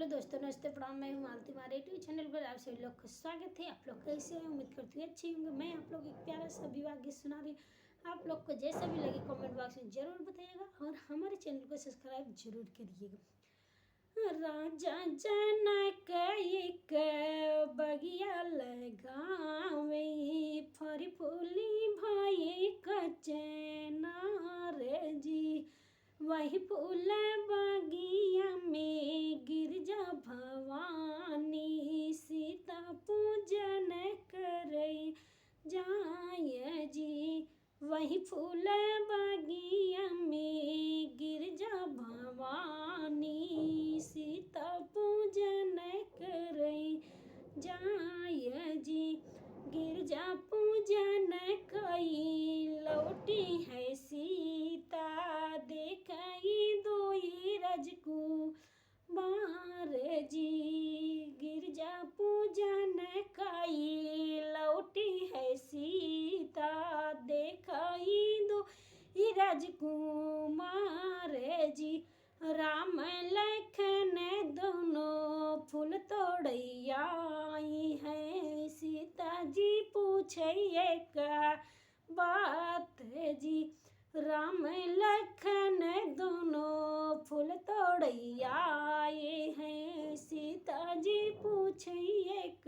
Hello दोस्तों, नमस्ते, प्रणाम। मैं हूँ मालती। हमारे यूट्यूब चैनल पर आप सभी लोग का स्वागत है। आप लोग कैसे हैं? उम्मीद करती हूँ अच्छे होंगे। मैं आप लोग एक प्यारा सा विवाह गीत सुना रही हूँ। आप लोग को जैसा भी लगे कमेंट बॉक्स में जरूर बताइएगा और हमारे चैनल को सब्सक्राइब जरूर करिएगा। राजा जनक एक बगिया लगावे, फरी फूली भाई कचनार जी। वही फूल बगिया में गिरजा भवानी, सीता पूजन करे जाय जी। वही फूल बगिया में गिरजा भवानी, सीता पूजन करे जाय जी। गिरजा पूजन कई लौटी है सीता, देखई दोई राजकुमार जी। गिरजा पूजन कई लौटी है सीता, देखई दोई राजकुमार जी। राम लखन दोनों फूल तोड़ियाई है, सीता जी पूछे एक बात जी। राम लखन दोनों फूल तोड़ियाए हैं, सीता जी पूछे एक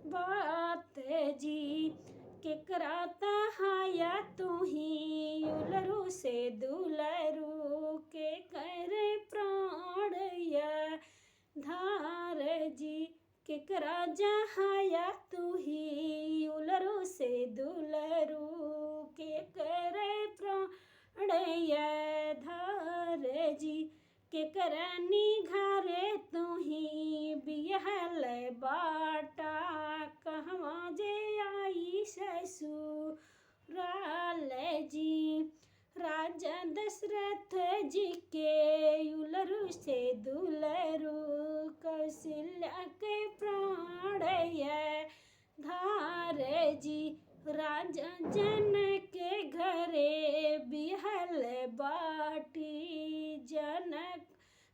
बात जी। केकरा तहाया तू ही उलरू से दुलरू, के कर प्राण या धार जी। केकरा जहाया तू ही उलरू से दुलरू, के कर प्राण या धार जी। केकरा निघारे तू ही बिहल बाटा, कहवा जे आई ससुराल जी। राजा दशरथ जी के उलरू से दुलरू, कौशल्या के प्राण या धार जी। राजा जनक के घरे बिहल बाटी,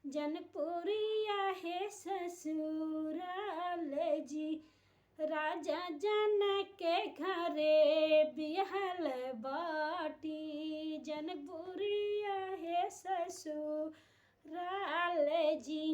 जनकपुरिया है ससुराल जी। राजा जनक के घरे बिहल बाटी, जनकपुरिया है ससुराल जी।